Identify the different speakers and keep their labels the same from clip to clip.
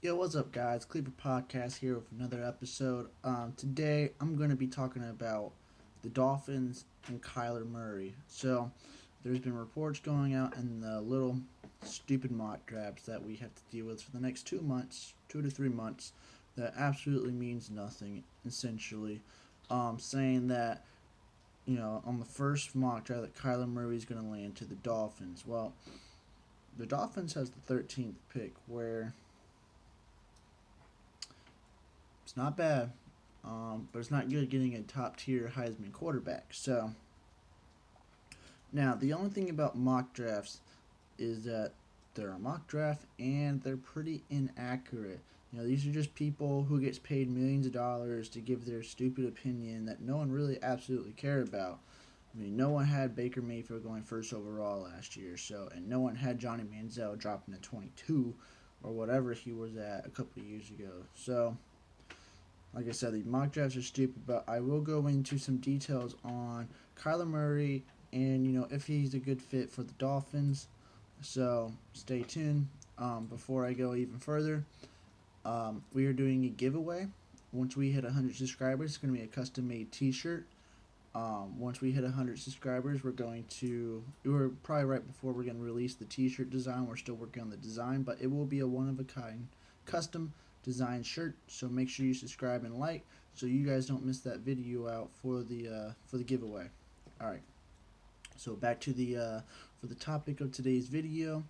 Speaker 1: Yo, what's up, guys? Cleaver Podcast here with another episode. Today, I'm going to be talking about the Dolphins and Kyler Murray. So, there's been reports going out and the little stupid mock drafts that we have to deal with for the next 2 months, 2 to 3 months, that absolutely means nothing, essentially. Saying that, on the first mock draft that Kyler Murray is going to land to the Dolphins. Well, the Dolphins has the 13th pick, where it's not bad, but it's not good getting a top tier Heisman quarterback. So now the only thing about mock drafts is that they're a mock draft and they're pretty inaccurate. These are just people who gets paid millions of dollars to give their stupid opinion that no one really absolutely cared about. I mean, no one had Baker Mayfield going first overall last year, and no one had Johnny Manziel dropping to 22 or whatever he was at a couple of years ago. So like I said, the mock drafts are stupid, but I will go into some details on Kyler Murray and if he's a good fit for the Dolphins. So stay tuned. Before I go even further, we are doing a giveaway. Once we hit 100 subscribers, it's going to be a custom made T-shirt. Once we hit 100 subscribers, we're probably right before we're going to release the T-shirt design. We're still working on the design, but it will be a one of a kind custom design shirt. So make sure you subscribe and like, so you guys don't miss that video out for the giveaway. All right. So back to the for the topic of today's video.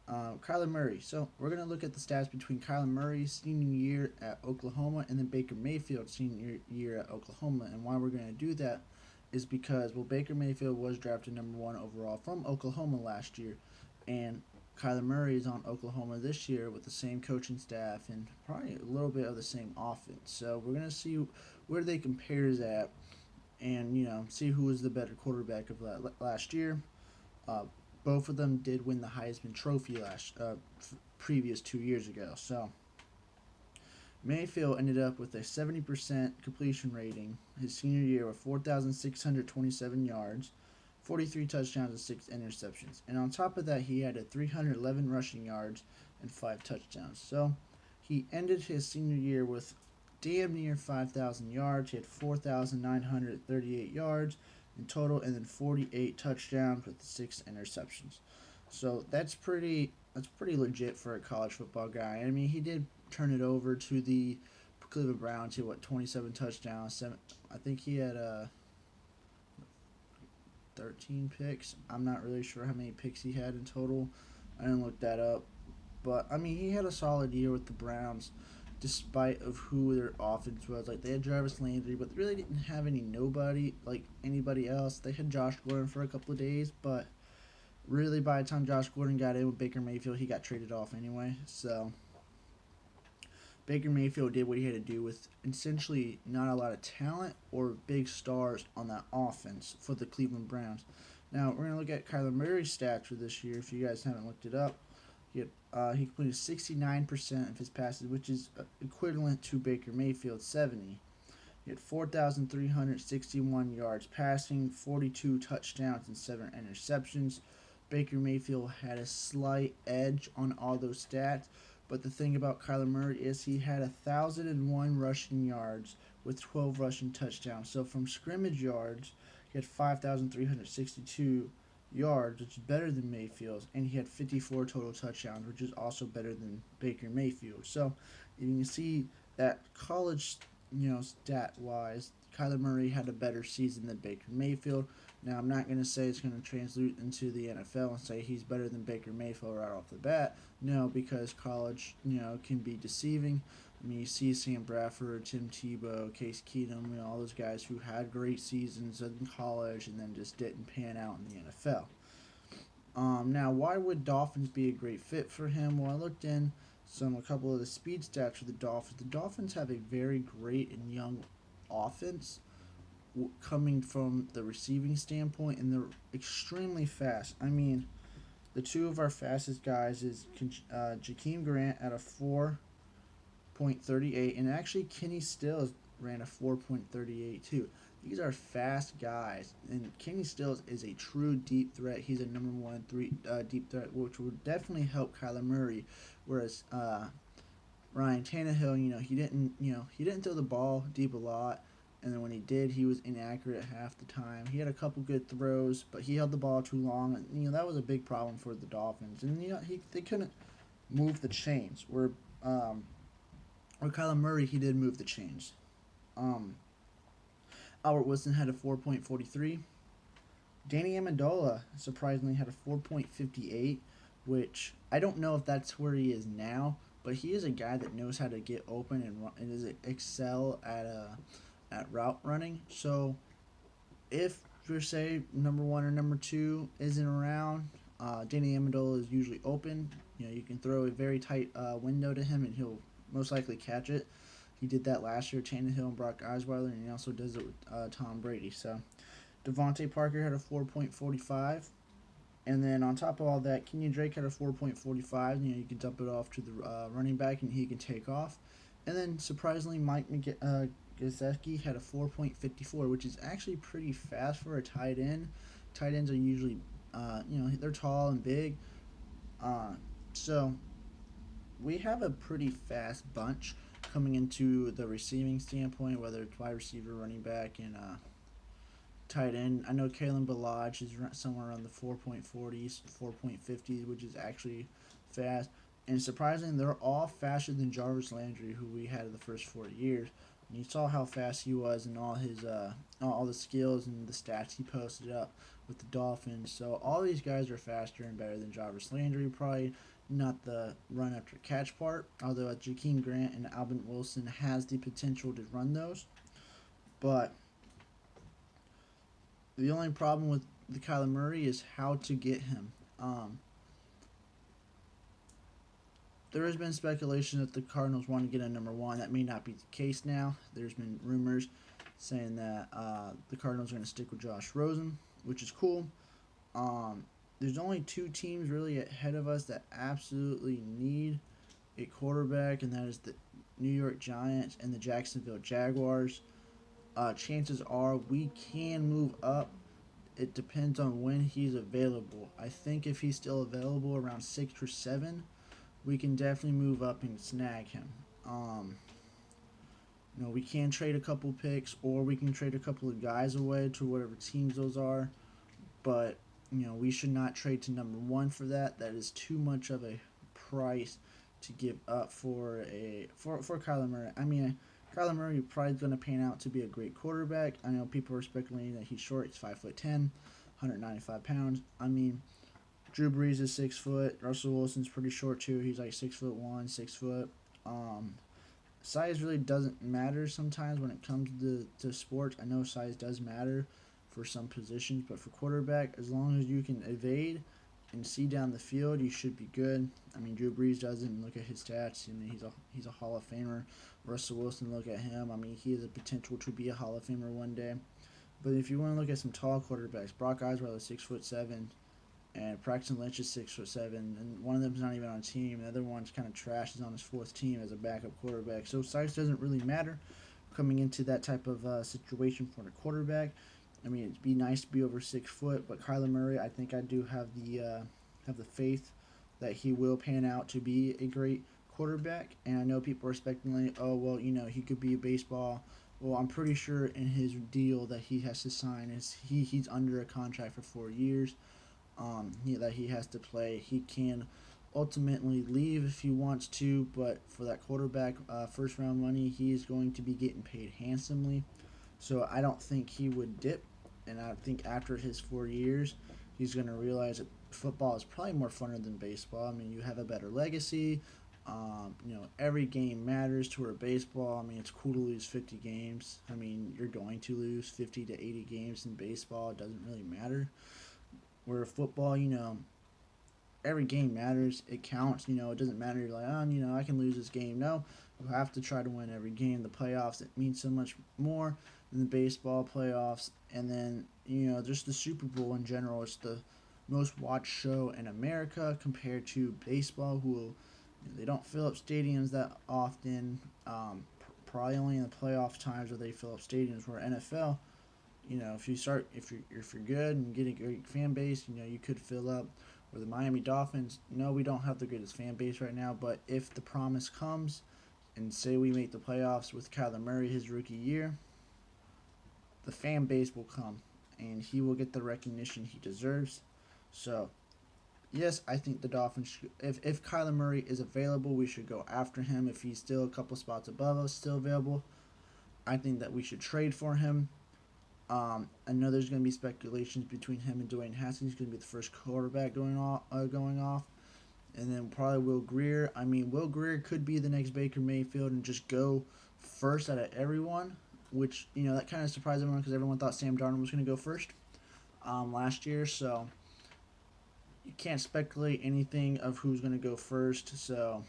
Speaker 1: Kyler Murray. So we're gonna look at the stats between Kyler Murray's senior year at Oklahoma and then Baker Mayfield's senior year at Oklahoma. And why we're gonna do that is because Baker Mayfield was drafted number one overall from Oklahoma last year, and Kyler Murray is on Oklahoma this year with the same coaching staff and probably a little bit of the same offense. So we're gonna see where they compare at, and see who was the better quarterback of last year. Uh, Both of them did win the Heisman Trophy previous 2 years ago. So Mayfield ended up with a 70% completion rating his senior year with 4,627 yards, 43 touchdowns, and 6 interceptions. And on top of that, he had a 311 rushing yards and 5 touchdowns. So he ended his senior year with damn near 5,000 yards. He had 4,938 yards in total, and then 48 touchdowns with 6 interceptions. So that's pretty legit for a college football guy. I mean, he did turn it over to the Cleveland Browns. He had 27 touchdowns. I think he had 13 picks. I'm not really sure how many picks he had in total. I didn't look that up, but I mean, he had a solid year with the Browns, despite of who their offense was. Like, they had Jarvis Landry, but they really didn't have anybody else. They had Josh Gordon for a couple of days, but really by the time Josh Gordon got in with Baker Mayfield, he got traded off anyway. So Baker Mayfield did what he had to do with essentially not a lot of talent or big stars on that offense for the Cleveland Browns. Now we're gonna look at Kyler Murray's stats for this year. If you guys haven't looked it up, he completed 69% of his passes, which is equivalent to Baker Mayfield's 70. He had 4,361 yards passing, 42 touchdowns, and 7 interceptions. Baker Mayfield had a slight edge on all those stats, but the thing about Kyler Murray is he had 1,001 rushing yards with 12 rushing touchdowns. So from scrimmage yards, he had 5,362 yards, which is better than Mayfield's, and he had 54 total touchdowns, which is also better than Baker Mayfield. So you can see that college, stat wise, Kyler Murray had a better season than Baker Mayfield. Now, I'm not going to say it's going to translate into the NFL and say he's better than Baker Mayfield right off the bat. No, because college, can be deceiving. I mean, you see Sam Bradford, Tim Tebow, Case Keenum, all those guys who had great seasons in college and then just didn't pan out in the NFL. Now, why would Dolphins be a great fit for him? Well, I looked in a couple of the speed stats for the Dolphins. The Dolphins have a very great and young offense coming from the receiving standpoint, and they're extremely fast. I mean, the two of our fastest guys is Jakeem Grant at a 4.38, and actually Kenny Stills ran a 4.38 too. These are fast guys, and Kenny Stills is a true deep threat. He's a number 1 deep threat, which would definitely help Kyler Murray. Whereas Ryan Tannehill, he didn't throw the ball deep a lot, and then when he did, he was inaccurate half the time. He had a couple good throws, but he held the ball too long, and that was a big problem for the Dolphins. And they couldn't move the chains. Where Kyler Murray, he did move the chains. Um, Albert Wilson had a 4.43. Danny Amendola surprisingly had a 4.58, which I don't know if that's where he is now, but he is a guy that knows how to get open and is excel at route running. So if for say number one or number two isn't around, Danny Amendola is usually open. You can throw a very tight window to him, and he'll most likely catch it. He did that last year, Tannehill and Brock Osweiler, and he also does it with Tom Brady. So Devontae Parker had a 4.45. And then on top of all that, Kenyon Drake had a 4.45. You can dump it off to the running back and he can take off. And then surprisingly, Mike Gesicki had a 4.54, which is actually pretty fast for a tight end. Tight ends are usually, they're tall and big. So we have a pretty fast bunch coming into the receiving standpoint, whether it's wide receiver, running back, and tight end. I know Kalen Ballage is somewhere around the 4.40s, 4.50s, which is actually fast. And surprisingly, they're all faster than Jarvis Landry, who we had in the first 4 years. And you saw how fast he was and all the skills and the stats he posted up with the Dolphins. So all these guys are faster and better than Jarvis Landry. Probably not the run after catch part, although Jakeem Grant and Alvin Wilson has the potential to run those. But the only problem with the Kyler Murray is how to get him. There has been speculation that the Cardinals want to get a number one. That may not be the case now. There's been rumors saying that the Cardinals are going to stick with Josh Rosen, which is cool. There's only two teams really ahead of us that absolutely need a quarterback, and that is the New York Giants and the Jacksonville Jaguars. Chances are we can move up. It depends on when he's available. I think if he's still available around 6 or 7, we can definitely move up and snag him. We can trade a couple picks, or we can trade a couple of guys away to whatever teams those are. But we should not trade to number one for that. That is too much of a price to give up for Kyler Murray. I mean, Kyler Murray probably going to pan out to be a great quarterback. I know people are speculating that he's short. He's 5'10", 195 pounds. I mean, Drew Brees is 6 foot. Russell Wilson's pretty short too. He's like 6'1", 6 foot. Size really doesn't matter sometimes when it comes to sports. I know size does matter for some positions, but for quarterback, as long as you can evade and see down the field, you should be good. I mean, Drew Brees doesn't. Look at his stats. I mean, he's a Hall of Famer. Russell Wilson, look at him. I mean, he has a potential to be a Hall of Famer one day. But if you want to look at some tall quarterbacks, Brock Osweiler is 6'7", and Braxton Lynch is 6'7", and one of them's not even on a team. The other one's kind of trash. He's on his 4th team as a backup quarterback. So size doesn't really matter coming into that type of situation for a quarterback. I mean, it'd be nice to be over 6 foot, but Kyler Murray, I think I do have the faith that he will pan out to be a great quarterback. And I know people are speculating, oh well, he could be a baseball. Well, I'm pretty sure in his deal that he has to sign is he's under a contract for 4 years. That he has to play. He can ultimately leave if he wants to, but for that quarterback first round money, he is going to be getting paid handsomely. So I don't think he would dip, and I think after his 4 years, he's going to realize that football is probably more funner than baseball. I mean, you have a better legacy. Every game matters to where baseball, I mean, it's cool to lose 50 games. I mean, you're going to lose 50 to 80 games in baseball. It doesn't really matter. Where football, every game matters. It counts. It doesn't matter. You're like, I can lose this game. No, you have to try to win every game. The playoffs, it means so much more than the baseball playoffs. And then, just the Super Bowl in general. It's the most watched show in America compared to baseball, who they don't fill up stadiums that often. Probably only in the playoff times where they fill up stadiums. Where NFL, if you're good and get a great fan base, you could fill up. Or the Miami Dolphins, no, we don't have the greatest fan base right now, but if the promise comes, and say we make the playoffs with Kyler Murray his rookie year, the fan base will come and he will get the recognition he deserves. So, yes, I think the Dolphins, if Kyler Murray is available, we should go after him. If he's still a couple spots above us, still available, I think that we should trade for him. I know there's going to be speculations between him and Dwayne Haskins. He's going to be the first quarterback going off. And then probably Will Grier. I mean, Will Grier could be the next Baker Mayfield and just go first out of everyone, which, that kind of surprised everyone because everyone thought Sam Darnold was going to go first last year. So you can't speculate anything of who's going to go first. So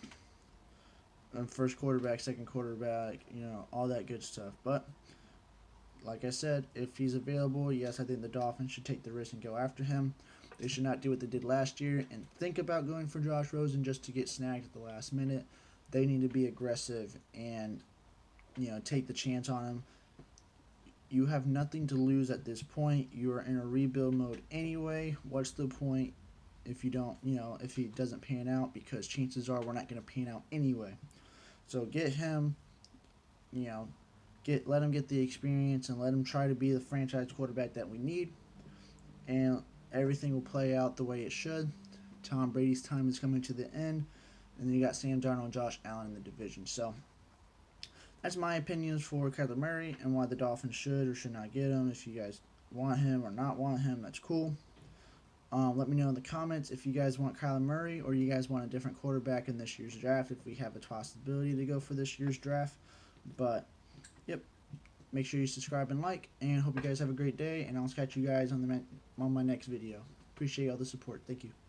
Speaker 1: first quarterback, second quarterback, all that good stuff. But like I said, if he's available, yes, I think the Dolphins should take the risk and go after him. They should not do what they did last year and think about going for Josh Rosen just to get snagged at the last minute. They need to be aggressive and, take the chance on him. You have nothing to lose at this point. You are in a rebuild mode anyway. What's the point if you don't, if he doesn't pan out? Because chances are we're not going to pan out anyway. So get him, let him get the experience and let him try to be the franchise quarterback that we need. And everything will play out the way it should. Tom Brady's time is coming to the end. And then you got Sam Darnold and Josh Allen in the division. So that's my opinions for Kyler Murray and why the Dolphins should or should not get him. If you guys want him or not want him, that's cool. Let me know in the comments if you guys want Kyler Murray or you guys want a different quarterback in this year's draft, if we have a possibility to go for this year's draft. But, yep. Make sure you subscribe and like, and hope you guys have a great day, and I'll catch you guys on my next video. Appreciate all the support. Thank you.